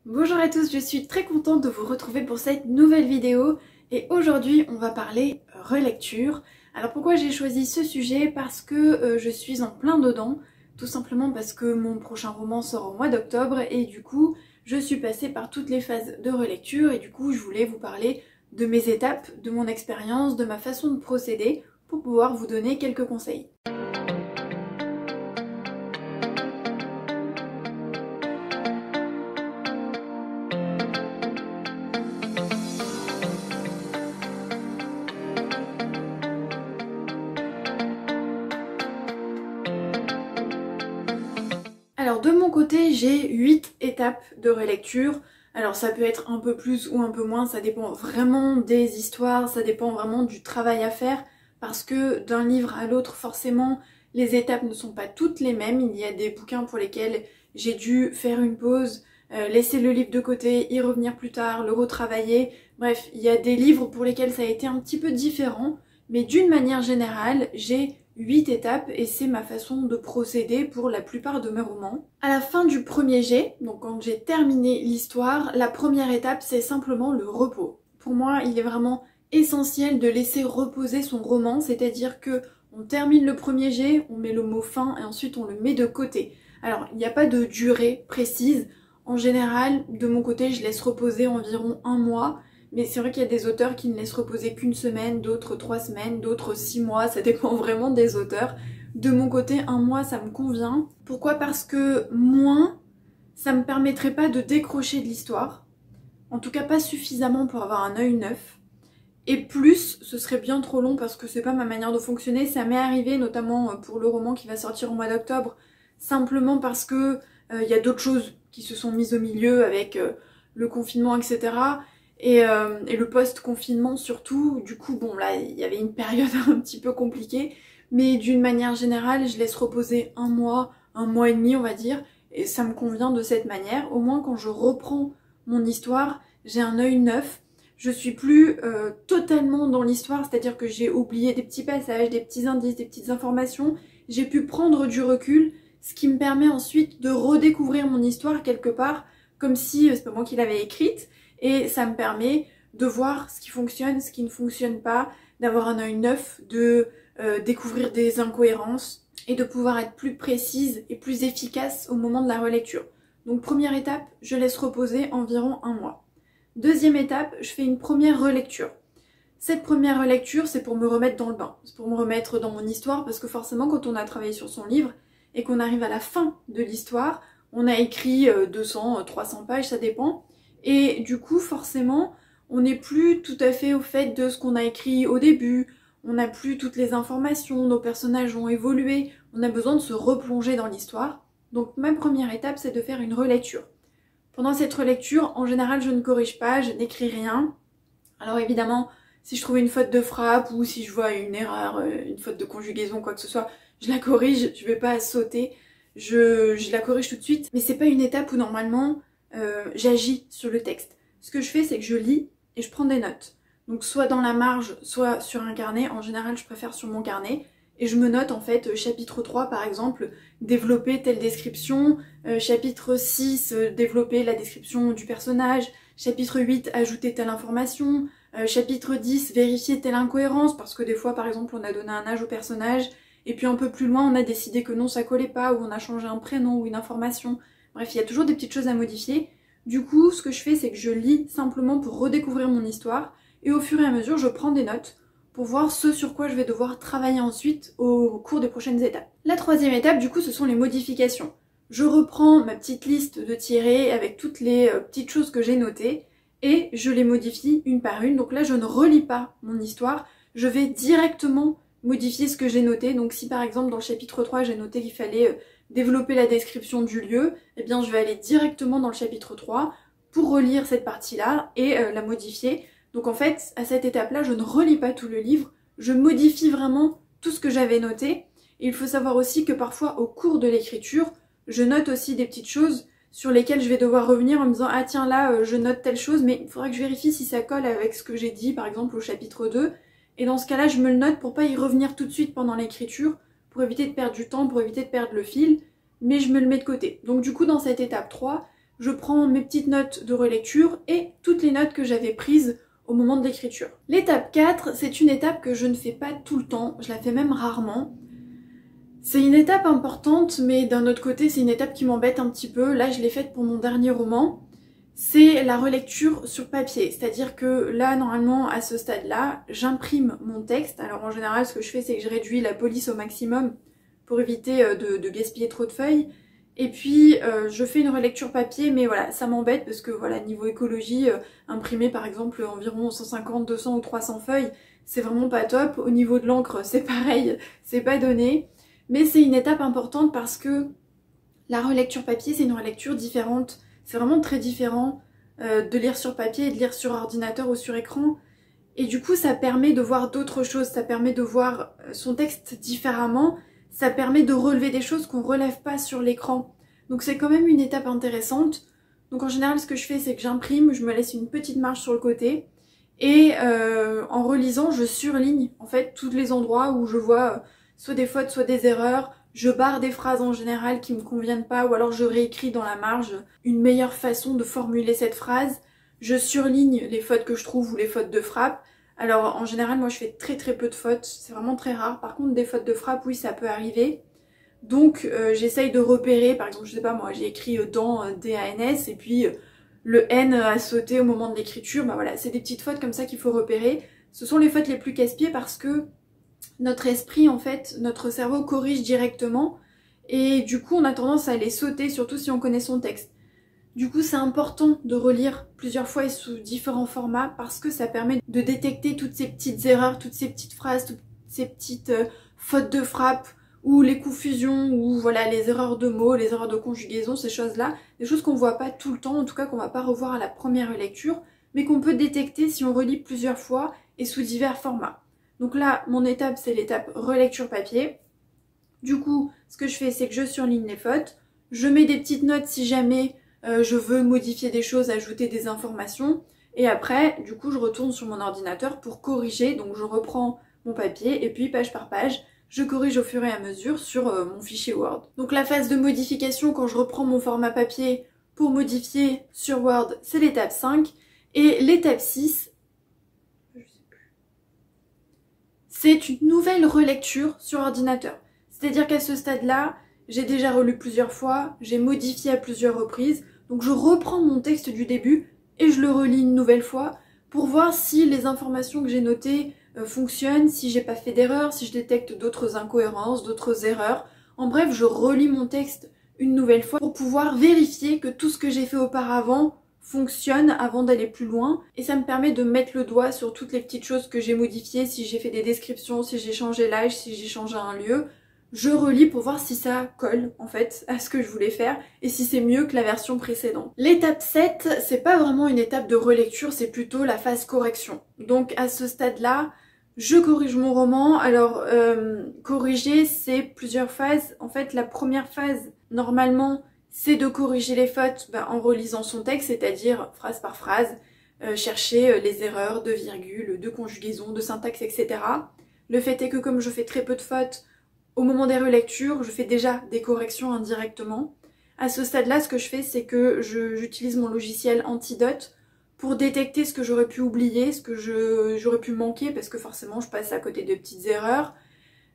Bonjour à tous, je suis très contente de vous retrouver pour cette nouvelle vidéo et aujourd'hui on va parler relecture. Alors pourquoi j'ai choisi ce sujet? Parce que je suis en plein dedans, tout simplement parce que mon prochain roman sort au mois d'octobre et du coup je suis passée par toutes les phases de relecture et du coup je voulais vous parler de mes étapes, de mon expérience, de ma façon de procéder pour pouvoir vous donner quelques conseils. Alors de mon côté, j'ai 8 étapes de relecture. Alors ça peut être un peu plus ou un peu moins, ça dépend vraiment des histoires, ça dépend vraiment du travail à faire, parce que d'un livre à l'autre, forcément, les étapes ne sont pas toutes les mêmes. Il y a des bouquins pour lesquels j'ai dû faire une pause, laisser le livre de côté, y revenir plus tard, le retravailler. Bref, il y a des livres pour lesquels ça a été un petit peu différent, mais d'une manière générale, j'ai 8 étapes et c'est ma façon de procéder pour la plupart de mes romans. À la fin du premier jet, donc quand j'ai terminé l'histoire, la première étape c'est simplement le repos. Pour moi, il est vraiment essentiel de laisser reposer son roman, c'est-à-dire que on termine le premier jet, on met le mot fin et ensuite on le met de côté. Alors, il n'y a pas de durée précise. En général, de mon côté, je laisse reposer environ un mois. Mais c'est vrai qu'il y a des auteurs qui ne laissent reposer qu'une semaine, d'autres 3 semaines, d'autres 6 mois, ça dépend vraiment des auteurs. De mon côté, un mois, ça me convient. Pourquoi? Parce que moins, ça me permettrait pas de décrocher de l'histoire. En tout cas, pas suffisamment pour avoir un œil neuf. Et plus, ce serait bien trop long parce que c'est pas ma manière de fonctionner. Ça m'est arrivé, notamment pour le roman qui va sortir au mois d'octobre, simplement parce que y a d'autres choses qui se sont mises au milieu avec le confinement, etc. Et le post-confinement surtout, du coup, bon là, il y avait une période un petit peu compliquée, mais d'une manière générale, je laisse reposer un mois et demi, on va dire, et ça me convient de cette manière. Au moins, quand je reprends mon histoire, j'ai un œil neuf, je suis plus totalement dans l'histoire, c'est-à-dire que j'ai oublié des petits passages, des petits indices, des petites informations, j'ai pu prendre du recul, ce qui me permet ensuite de redécouvrir mon histoire quelque part, comme si c'est pas moi qui l'avais écrite, et ça me permet de voir ce qui fonctionne, ce qui ne fonctionne pas, d'avoir un œil neuf, de découvrir des incohérences et de pouvoir être plus précise et plus efficace au moment de la relecture. Donc première étape, je laisse reposer environ un mois. Deuxième étape, je fais une première relecture. Cette première relecture, c'est pour me remettre dans le bain, c'est pour me remettre dans mon histoire, parce que forcément quand on a travaillé sur son livre et qu'on arrive à la fin de l'histoire, on a écrit 200, 300 pages, ça dépend, et du coup, forcément, on n'est plus tout à fait au fait de ce qu'on a écrit au début, on n'a plus toutes les informations, nos personnages ont évolué, on a besoin de se replonger dans l'histoire. Donc ma première étape, c'est de faire une relecture. Pendant cette relecture, en général, je ne corrige pas, je n'écris rien. Alors évidemment, si je trouve une faute de frappe ou si je vois une erreur, une faute de conjugaison, quoi que ce soit, je la corrige, je vais pas sauter, je la corrige tout de suite. Mais c'est pas une étape où normalement j'agis sur le texte. Ce que je fais, c'est que je lis et je prends des notes. Donc soit dans la marge, soit sur un carnet. En général, je préfère sur mon carnet. Et je me note en fait, chapitre 3 par exemple, développer telle description, chapitre 6, développer la description du personnage, chapitre 8, ajouter telle information, chapitre 10, vérifier telle incohérence, parce que des fois par exemple on a donné un âge au personnage, et puis un peu plus loin on a décidé que non ça collait pas, ou on a changé un prénom ou une information. Bref, il y a toujours des petites choses à modifier. Du coup, ce que je fais, c'est que je lis simplement pour redécouvrir mon histoire, et au fur et à mesure, je prends des notes pour voir ce sur quoi je vais devoir travailler ensuite au cours des prochaines étapes. La troisième étape, du coup, ce sont les modifications. Je reprends ma petite liste de tirés avec toutes les petites choses que j'ai notées, et je les modifie une par une. Donc là, je ne relis pas mon histoire, je vais directement modifier ce que j'ai noté. Donc si par exemple dans le chapitre 3, j'ai noté qu'il fallait développer la description du lieu, eh bien je vais aller directement dans le chapitre 3 pour relire cette partie-là et la modifier. Donc en fait, à cette étape-là, je ne relis pas tout le livre, je modifie vraiment tout ce que j'avais noté. Et il faut savoir aussi que parfois, au cours de l'écriture, je note aussi des petites choses sur lesquelles je vais devoir revenir en me disant « Ah tiens, là, je note telle chose, mais il faudra que je vérifie si ça colle avec ce que j'ai dit, par exemple, au chapitre 2. » Et dans ce cas-là, je me le note pour pas y revenir tout de suite pendant l'écriture, pour éviter de perdre du temps, pour éviter de perdre le fil, mais je me le mets de côté. Donc du coup, dans cette étape 3, je prends mes petites notes de relecture et toutes les notes que j'avais prises au moment de l'écriture. L'étape 4, c'est une étape que je ne fais pas tout le temps, je la fais même rarement. C'est une étape importante, mais d'un autre côté, c'est une étape qui m'embête un petit peu. Là, je l'ai faite pour mon dernier roman. C'est la relecture sur papier. C'est-à-dire que là, normalement, à ce stade-là, j'imprime mon texte. Alors en général, ce que je fais, c'est que je réduis la police au maximum pour éviter de gaspiller trop de feuilles. Et puis, je fais une relecture papier, mais voilà, ça m'embête parce que voilà, niveau écologie, imprimer par exemple environ 150, 200 ou 300 feuilles, c'est vraiment pas top. Au niveau de l'encre, c'est pareil, c'est pas donné. Mais c'est une étape importante parce que la relecture papier, c'est une relecture différente. C'est vraiment très différent de lire sur papier et de lire sur ordinateur ou sur écran. Et du coup, ça permet de voir d'autres choses, ça permet de voir son texte différemment, ça permet de relever des choses qu'on relève pas sur l'écran. Donc c'est quand même une étape intéressante. Donc en général, ce que je fais, c'est que j'imprime, je me laisse une petite marge sur le côté. Et en relisant, je surligne en fait tous les endroits où je vois soit des fautes, soit des erreurs. Je barre des phrases en général qui me conviennent pas, ou alors je réécris dans la marge une meilleure façon de formuler cette phrase. Je surligne les fautes que je trouve ou les fautes de frappe. Alors en général, moi je fais très peu de fautes, c'est vraiment très rare. Par contre, des fautes de frappe, oui, ça peut arriver. Donc j'essaye de repérer, par exemple, je sais pas moi, j'ai écrit dans D-A-N-S et puis le N a sauté au moment de l'écriture. Bah voilà, c'est des petites fautes comme ça qu'il faut repérer. Ce sont les fautes les plus casse-pieds parce que notre esprit, en fait, notre cerveau corrige directement et du coup on a tendance à les sauter, surtout si on connaît son texte. Du coup c'est important de relire plusieurs fois et sous différents formats parce que ça permet de détecter toutes ces petites erreurs, toutes ces petites phrases, toutes ces petites fautes de frappe ou les confusions ou voilà les erreurs de mots, les erreurs de conjugaison, ces choses-là, des choses qu'on voit pas tout le temps, en tout cas qu'on va pas revoir à la première lecture, mais qu'on peut détecter si on relit plusieurs fois et sous divers formats. Donc là, mon étape, c'est l'étape relecture papier. Du coup, ce que je fais, c'est que je surligne les fautes. Je mets des petites notes si jamais je veux modifier des choses, ajouter des informations. Et après, du coup, je retourne sur mon ordinateur pour corriger. Donc je reprends mon papier et puis page par page, je corrige au fur et à mesure sur mon fichier Word. Donc la phase de modification, quand je reprends mon format papier pour modifier sur Word, c'est l'étape 5. Et l'étape 6, c'est une nouvelle relecture sur ordinateur. C'est-à-dire qu'à ce stade-là, j'ai déjà relu plusieurs fois, j'ai modifié à plusieurs reprises, donc je reprends mon texte du début et je le relis une nouvelle fois pour voir si les informations que j'ai notées fonctionnent, si j'ai pas fait d'erreur, si je détecte d'autres incohérences, d'autres erreurs. En bref, je relis mon texte une nouvelle fois pour pouvoir vérifier que tout ce que j'ai fait auparavant fonctionne avant d'aller plus loin et ça me permet de mettre le doigt sur toutes les petites choses que j'ai modifiées, si j'ai fait des descriptions, si j'ai changé l'âge, si j'ai changé un lieu. Je relis pour voir si ça colle en fait à ce que je voulais faire et si c'est mieux que la version précédente. L'étape 7, c'est pas vraiment une étape de relecture, c'est plutôt la phase correction. Donc à ce stade-là, je corrige mon roman. Alors corriger, c'est plusieurs phases. En fait, la première phase, normalement, c'est de corriger les fautes en relisant son texte, c'est-à-dire phrase par phrase, chercher les erreurs de virgule, de conjugaison, de syntaxe, etc. Le fait est que comme je fais très peu de fautes, au moment des relectures, je fais déjà des corrections indirectement. À ce stade-là, ce que je fais, c'est que j'utilise mon logiciel Antidote pour détecter ce que j'aurais pu oublier, ce que j'aurais pu manquer, parce que forcément, je passe à côté de petites erreurs.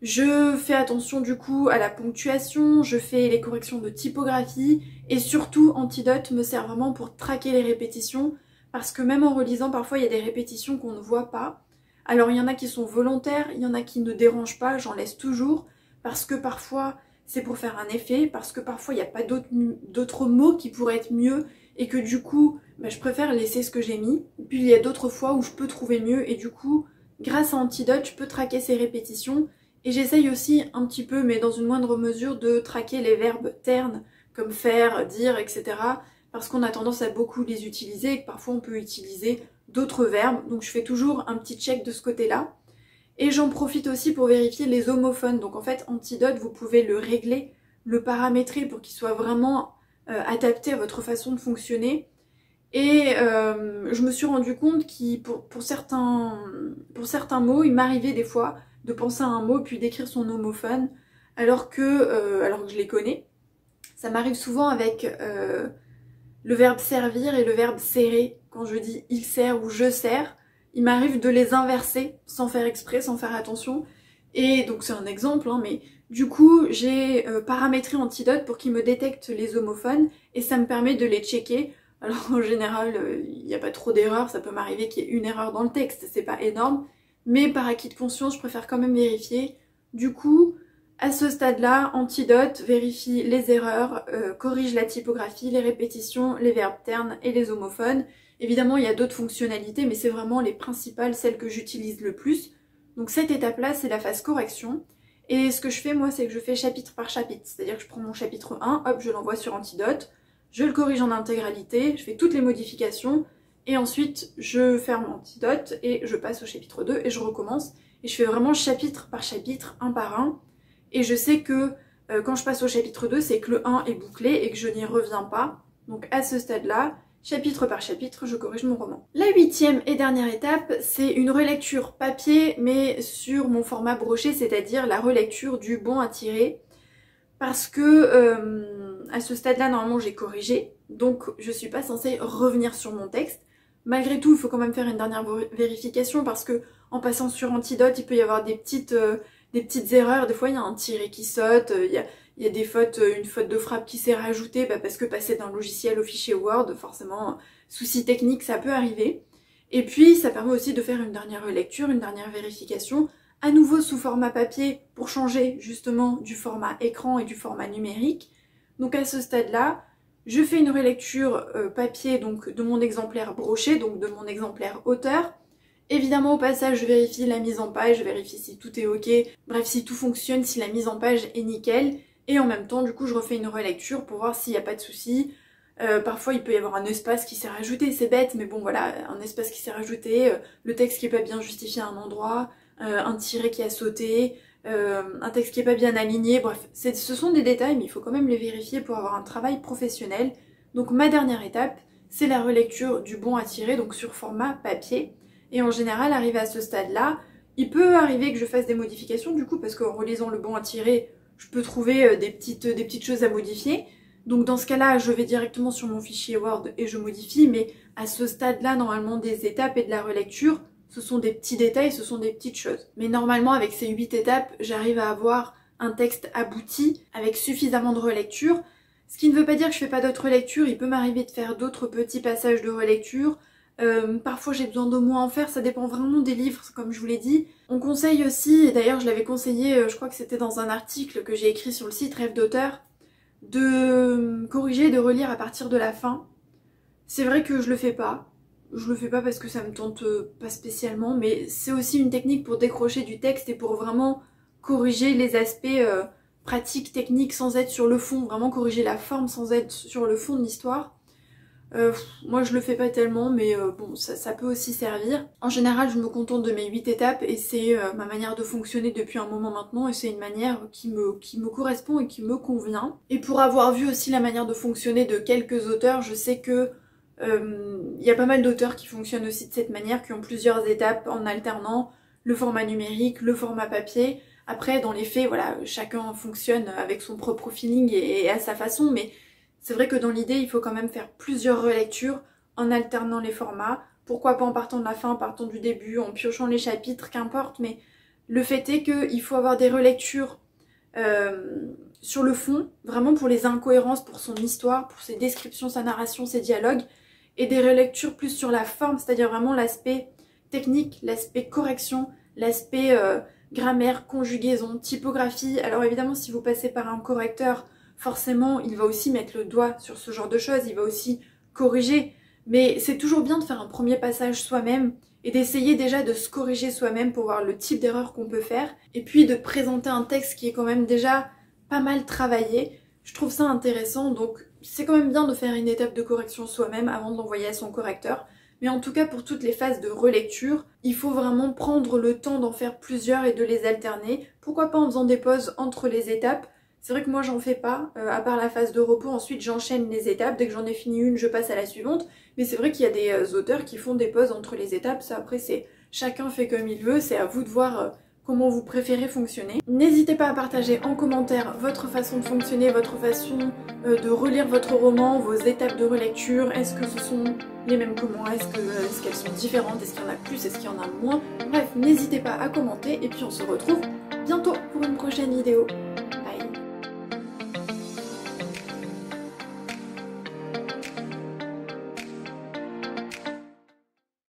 Je fais attention du coup à la ponctuation, je fais les corrections de typographie et surtout Antidote me sert vraiment pour traquer les répétitions parce que même en relisant parfois il y a des répétitions qu'on ne voit pas. Alors il y en a qui sont volontaires, il y en a qui ne dérangent pas, j'en laisse toujours parce que parfois c'est pour faire un effet, parce que parfois il n'y a pas d'autres mots qui pourraient être mieux et que du coup je préfère laisser ce que j'ai mis. Et puis il y a d'autres fois où je peux trouver mieux et du coup grâce à Antidote je peux traquer ces répétitions. Et j'essaye aussi un petit peu, mais dans une moindre mesure, de traquer les verbes ternes, comme faire, dire, etc. Parce qu'on a tendance à beaucoup les utiliser et que parfois on peut utiliser d'autres verbes. Donc je fais toujours un petit check de ce côté-là. Et j'en profite aussi pour vérifier les homophones. Donc en fait, Antidote, vous pouvez le régler, le paramétrer pour qu'il soit vraiment adapté à votre façon de fonctionner. Et je me suis rendu compte que pour certains mots, il m'arrivait des fois de penser à un mot puis d'écrire son homophone alors que je les connais. Ça m'arrive souvent avec le verbe servir et le verbe serrer. Quand je dis il sert ou je sers, il m'arrive de les inverser sans faire exprès, sans faire attention. Et donc c'est un exemple, hein, mais du coup j'ai paramétré Antidote pour qu'il me détecte les homophones et ça me permet de les checker. Alors en général, il n'y a pas trop d'erreurs, ça peut m'arriver qu'il y ait une erreur dans le texte, c'est pas énorme. Mais par acquis de conscience, je préfère quand même vérifier. Du coup, à ce stade-là, Antidote vérifie les erreurs, corrige la typographie, les répétitions, les verbes ternes et les homophones. Évidemment, il y a d'autres fonctionnalités, mais c'est vraiment les principales, celles que j'utilise le plus. Donc cette étape-là, c'est la phase correction. Et ce que je fais, moi, c'est que je fais chapitre par chapitre. C'est-à-dire que je prends mon chapitre 1, hop, je l'envoie sur Antidote, je le corrige en intégralité, je fais toutes les modifications, et ensuite je ferme Antidote et je passe au chapitre 2 et je recommence. Et je fais vraiment chapitre par chapitre, un par un. Et je sais que quand je passe au chapitre 2, c'est que le 1 est bouclé et que je n'y reviens pas. Donc à ce stade-là, chapitre par chapitre, je corrige mon roman. La 8e et dernière étape, c'est une relecture papier, mais sur mon format broché, c'est-à-dire la relecture du bon à tirer. Parce que à ce stade-là, normalement, j'ai corrigé, donc je suis pas censée revenir sur mon texte. Malgré tout, il faut quand même faire une dernière vérification parce que en passant sur Antidote, il peut y avoir des petites erreurs. Des fois, il y a un tiret qui saute, il y a des fautes, une faute de frappe qui s'est rajoutée parce que passer d'un logiciel au fichier Word, forcément, souci technique, ça peut arriver. Et puis, ça permet aussi de faire une dernière relecture, une dernière vérification, à nouveau sous format papier pour changer justement du format écran et du format numérique. Donc à ce stade-là, je fais une relecture papier donc de mon exemplaire broché, donc de mon exemplaire auteur. Évidemment au passage je vérifie la mise en page, je vérifie si tout est ok, bref si tout fonctionne, si la mise en page est nickel. Et en même temps du coup je refais une relecture pour voir s'il n'y a pas de souci. Parfois il peut y avoir un espace qui s'est rajouté, c'est bête mais bon voilà, un espace qui s'est rajouté, le texte qui est pas bien justifié à un endroit, un tiret qui a sauté, un texte qui est pas bien aligné, bref, ce sont des détails mais il faut quand même les vérifier pour avoir un travail professionnel. Donc ma dernière étape, c'est la relecture du bon à tirer, donc sur format papier. Et en général, arrivé à ce stade-là, il peut arriver que je fasse des modifications du coup, parce qu'en relisant le bon à tirer, je peux trouver des petites choses à modifier. Donc dans ce cas-là, je vais directement sur mon fichier Word et je modifie, mais à ce stade-là, normalement, des étapes et de la relecture, ce sont des petits détails, ce sont des petites choses. Mais normalement, avec ces 8 étapes, j'arrive à avoir un texte abouti, avec suffisamment de relecture. Ce qui ne veut pas dire que je fais pas d'autres relectures, il peut m'arriver de faire d'autres petits passages de relecture. Parfois j'ai besoin de moins en faire, ça dépend vraiment des livres, comme je vous l'ai dit. On conseille aussi, et d'ailleurs je l'avais conseillé, je crois que c'était dans un article que j'ai écrit sur le site Rêve d'auteur, de corriger et de relire à partir de la fin. C'est vrai que je le fais pas parce que ça me tente pas spécialement, mais c'est aussi une technique pour décrocher du texte et pour vraiment corriger les aspects pratiques, techniques sans être sur le fond, vraiment corriger la forme sans être sur le fond de l'histoire. Moi je le fais pas tellement mais bon ça peut aussi servir. En général je me contente de mes 8 étapes et c'est ma manière de fonctionner depuis un moment maintenant et c'est une manière qui me correspond et qui me convient. Et pour avoir vu aussi la manière de fonctionner de quelques auteurs, je sais que y a pas mal d'auteurs qui fonctionnent aussi de cette manière, qui ont plusieurs étapes en alternant le format numérique, le format papier. Après dans les faits voilà, chacun fonctionne avec son propre feeling et à sa façon, mais c'est vrai que dans l'idée, il faut quand même faire plusieurs relectures en alternant les formats. Pourquoi pas en partant de la fin, en partant du début, en piochant les chapitres, qu'importe. Mais le fait est qu'il faut avoir des relectures sur le fond, vraiment pour les incohérences, pour son histoire, pour ses descriptions, sa narration, ses dialogues. Et des relectures plus sur la forme, c'est-à-dire vraiment l'aspect technique, l'aspect correction, l'aspect grammaire, conjugaison, typographie. Alors évidemment, si vous passez par un correcteur, forcément, il va aussi mettre le doigt sur ce genre de choses, il va aussi corriger. Mais c'est toujours bien de faire un premier passage soi-même et d'essayer déjà de se corriger soi-même pour voir le type d'erreur qu'on peut faire. Et puis de présenter un texte qui est quand même déjà pas mal travaillé. Je trouve ça intéressant, donc c'est quand même bien de faire une étape de correction soi-même avant de l'envoyer à son correcteur. Mais en tout cas, pour toutes les phases de relecture, il faut vraiment prendre le temps d'en faire plusieurs et de les alterner. Pourquoi pas en faisant des pauses entre les étapes. C'est vrai que moi j'en fais pas, à part la phase de repos, ensuite j'enchaîne les étapes, dès que j'en ai fini une je passe à la suivante, mais c'est vrai qu'il y a des auteurs qui font des pauses entre les étapes, ça après c'est chacun fait comme il veut, c'est à vous de voir comment vous préférez fonctionner. N'hésitez pas à partager en commentaire votre façon de fonctionner, votre façon de relire votre roman, vos étapes de relecture. Est-ce que ce sont les mêmes que moi? Est-ce qu'elles sont différentes? Est-ce qu'il y en a plus? Est-ce qu'il y en a moins? Bref, n'hésitez pas à commenter et puis on se retrouve bientôt pour une prochaine vidéo.